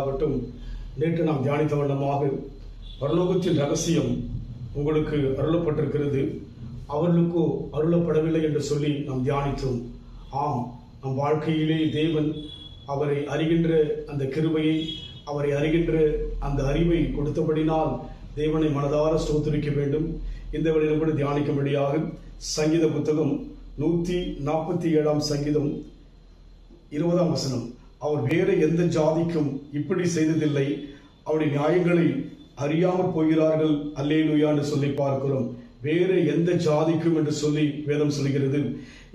உண்டாகட்டும். நேற்று நாம் தியானித்த வண்ணமாக பரலோகத்தின் ரகசியம் உங்களுக்கு அருளப்பட்டிருக்கிறது, அவர்களுக்கோ அருளப்படவில்லை என்று சொல்லி நாம் தியானித்தோம். ஆம், நம் வாழ்க்கையிலே தேவன் அவரை அறிகின்ற அந்த கிருபையை, அவரை அறிகின்ற அந்த அறிவை கொடுத்தபடினால் தேவனை மனதார ஸ்தோத்திரிக்க வேண்டும். இந்த வழியில் கூட தியானிக்கும்படியாக சங்கீத புத்தகம் 147 சங்கீதம் 20 அவர் வேற எந்த ஜாதிக்கும் இப்படி செய்ததில்லை, அவருடைய நியாயங்களை அறியாமற் போகிறார்கள் அல்லேலூயா என்று சொல்லி பார்க்கிறோம். வேற எந்த ஜாதிக்கும் என்று சொல்லி வேதம் சொல்கிறது.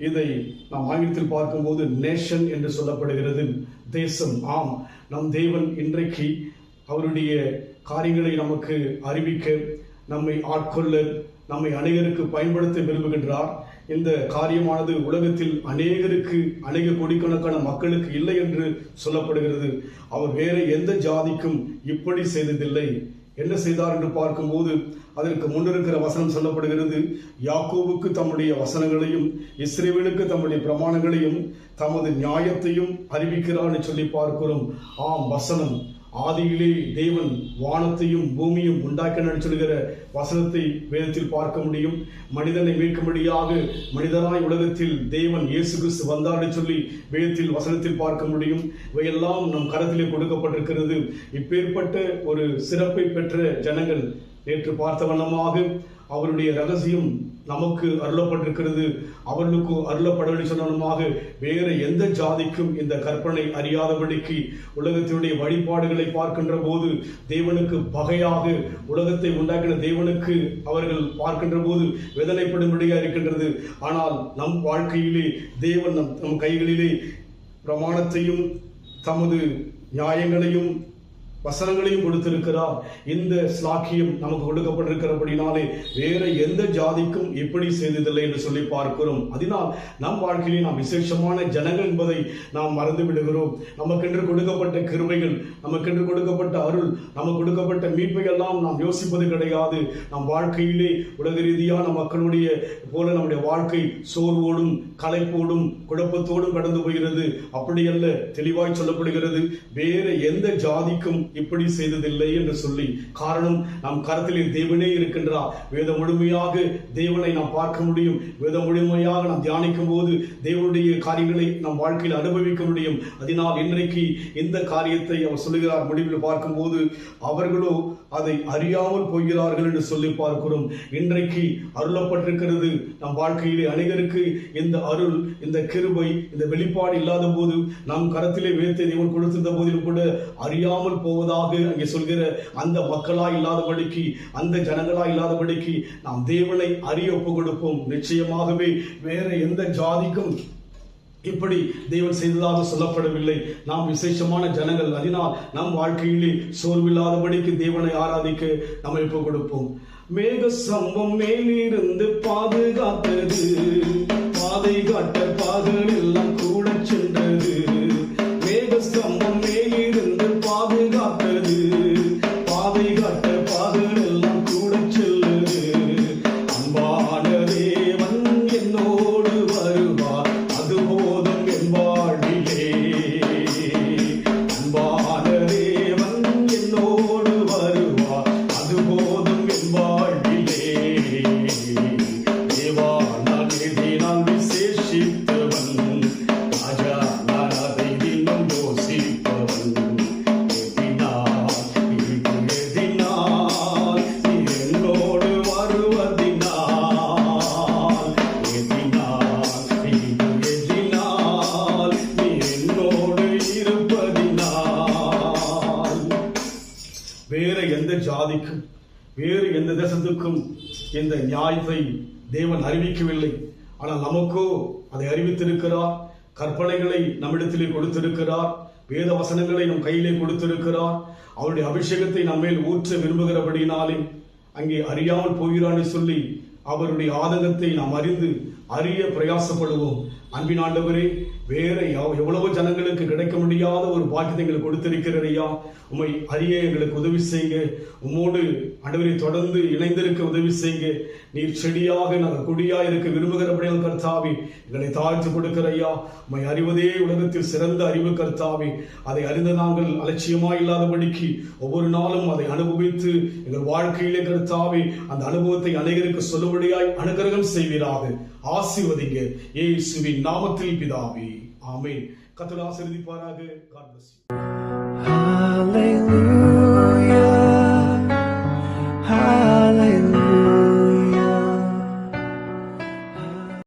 இதை நாம் ஆங்கிலத்தில் பார்க்கும்போது நேஷன் என்று சொல்லப்படுகிறது, தேசம். ஆம், நம் தேவன் இன்றைக்கு அவருடைய காரியங்களை நமக்கு அறிவிக்க, நம்மை ஆட்கொள்ள, நம்மை அநேகருக்கு பயன்படுத்த விரும்புகின்றார். இந்த காரியமானது உலகத்தில் அநேக கோடிக்கணக்கான மக்களுக்கு இல்லை என்று சொல்லப்படுகிறது. அவர் வேற எந்த ஜாதிக்கும் இப்படி செய்ததில்லை. என்ன செய்தார் என்று பார்க்கும்போது அதற்கு முன்னிருக்கிற வசனம் சொல்லப்படுகிறது, யாக்கோபுக்கு தம்முடைய வசனங்களையும் இஸ்ரவேலுக்கு தம்முடைய பிரமாணங்களையும் தமது நியாயத்தையும் அறிவிக்கிறார் என்று சொல்லி பார்க்கிறோம். ஆம், வசனம். ஆதியிலே தேவன் வானத்தையும் பூமியும் உண்டாக்கினார் சொல்கிற வசனத்தை வேதத்தில் பார்க்க முடியும். மனிதனை மீட்கும்படியாக மனிதனாய் உலகத்தில் தேவன் இயேசு கிறிஸ்து வந்தார் என்று சொல்லி வேதத்தில் வசனத்தில் பார்க்க முடியும். இவையெல்லாம் நம் கரத்திலே கொடுக்கப்பட்டிருக்கிறது. இப்பேற்பட்ட ஒரு சிறப்பை பெற்ற ஜனங்கள் நேற்று பார்த்த வண்ணமாக அவருடைய ரகசியம் நமக்கு அருளப்பட்டிருக்கிறது, அவர்களுக்கு அருளப்படவில்லை சொன்னமாக வேற எந்த ஜாதிக்கும் இந்த கற்பனை அறியாதபடிக்கு உலகத்தினுடைய வழிபாடுகளை பார்க்கின்ற போது தேவனுக்கு பகையாக உலகத்தை உண்டாக்கின தேவனுக்கு அவர்கள் பார்க்கின்ற போது வேதனைப்படும்படியா இருக்கின்றது. ஆனால் நம் வாழ்க்கையிலே தேவன் நம் கைகளிலே பிரமாணத்தையும் தமது நியாயங்களையும் வசனங்களையும் கொடுத்திருக்கிறார். இந்த ஸ்லாக்கியம் நமக்கு கொடுக்கப்பட்டிருக்கிறபடினாலே வேற எந்த ஜாதிக்கும் எப்படி செய்ததில்லை என்று சொல்லி பார்க்கிறோம். அதனால் நம் வாழ்க்கையிலே நாம் விசேஷமான ஜனங்கள் என்பதை நாம் மறந்து விடுகிறோம். நமக்கென்று கொடுக்கப்பட்ட கிருபைகள், நமக்கென்று கொடுக்கப்பட்ட அருள், நமக்கு கொடுக்கப்பட்ட மீட்பை எல்லாம் நாம் யோசிப்பது கிடையாது. நம் வாழ்க்கையிலே உலக ரீதியான மக்களுடைய போல நம்முடைய வாழ்க்கை சோர்வோடும் களைப்போடும் குழப்பத்தோடும் கடந்து போகிறது. அப்படியல்ல, தெளிவாய் சொல்லப்படுகிறது, வேற எந்த ஜாதிக்கும் இப்படி செய்ததில்லை என்று சொல்லி. காரணம், நம் கரத்திலே தேவனே இருக்கின்றார். வேத முழுமையாக தேவனை நாம் பார்க்க முடியும். வேத முழுமையாக நாம் தியானிக்கும் போது தேவனுடைய காரியங்களை நம் வாழ்க்கையில் அனுபவிக்க முடியும். அதனால் இன்றைக்கு இந்த காரியத்தை அவர் சொல்லுகிறார். முடிவில் பார்க்கும்போது அவர்களோ அதை அறியாமல் போகிறார்கள் என்று சொல்லி பார்க்கிறோம். இன்றைக்கு அருளப்பட்டிருக்கிறது நம் வாழ்க்கையிலே அநேகருக்கு இந்த அருள், இந்த கிருபை, இந்த வெளிப்பாடு இல்லாத போது, நம் கரத்திலே வேதத்தை தேவன் கொடுத்திருந்த போதிலும் கூட அறியாமல் போவதாக அங்கே சொல்கிற அந்த மக்களா இல்லாதபடிக்கு, அந்த ஜனங்களா இல்லாதபடிக்கு நாம் தேவனை அறிய ஒப்பு கொடுப்போம். நிச்சயமாகவே வேற எந்த ஜாதிக்கும் இப்படி தேவன் செய்ததாக சொல்லப்படவில்லை. நாம் விசேஷமான ஜனங்கள். அதனால் நம் வாழ்க்கையிலே சோர்வில்லாதபடிக்கு தேவனை ஆராதிக்க நம்ம ஒப்பு கொடுப்போம். மேக சம்பம் மேலிருந்து பாதுகாத்தது, பாதை காட்ட பாதல் எல்லாம் கூட சென்றது. மேக ஸ்தம்பம் மேலிருந்து பாதுகாத்தது, பாதை காட்ட பாதல் எல்லாம் கூட செல்லுது. அன்பான தேவன் என்னோடு வருவார், அது போதும் என் வாழ்விலே. அன்பான தேவன் என்னோடு வருவார், அது போதும் என் வாழ்விலே. தேவா, நான் எதினால் விசேஷித்தவன், ராஜா நான் அதை தினம் யோசிப்பவன். வேற எந்த ஜாதிக்கும் வேறு எந்த தேசத்துக்கும் இந்த நியாயத்தை தேவன் அறிவிக்கவில்லை. ஆனால் நமக்கோ அதை அறிவித்திருக்கிறார். கற்பனைகளை நம்மிடத்திலே கொடுத்திருக்கிறார். வேத வசனங்களை நம் கையிலே கொடுத்திருக்கிறார். அவருடைய அபிஷேகத்தை நம்மேல் ஊற்ற விரும்புகிறபடினாலே அங்கே அறியாமல் போகிறான்னு சொல்லி அவருடைய ஆதங்கத்தை நாம் அறிந்து அறிய பிரயாசப்படுவோம். அன்பின் ஆண்டவரே, வேற எவ்வளவு ஜனங்களுக்கு கிடைக்க முடியாத ஒரு பாக்கியத்தை எங்களுக்கு கொடுத்திருக்கிறார் ஐயா. உம்மை அறிய எங்களுக்கு உதவி செய்யுங்க. உம்மோடு ஆண்டவரை தொடர்ந்து இணைந்திருக்க உதவி செய்யுங்க. நீர் செடியாக நாங்கள் கொடியாக இருக்க விரும்புகிறபடியால் கர்த்தாவே எங்களை தாழ்த்து கொடுக்கிற ஐயா. உம்மை அறிவதே உலகத்தில் சிறந்த அறிவு கர்த்தாவே. அதை அறிந்த நாங்கள் அலட்சியமாய் இல்லாதபடிக்கு ஒவ்வொரு நாளும் அதை அனுபவித்து எங்கள் வாழ்க்கையிலே கர்த்தாவே அந்த அனுபவத்தை அநேகருக்கு சொல்லும்படியாய் அனுகிரகம் செய்வீராக. ஆசீர்வதிங்க இயேசுவின் நாமத்தில் பிதாவே, ஆமென். கர்த்தர் ஆசீர்வதிப்பாராக. God bless you. Hallelujah.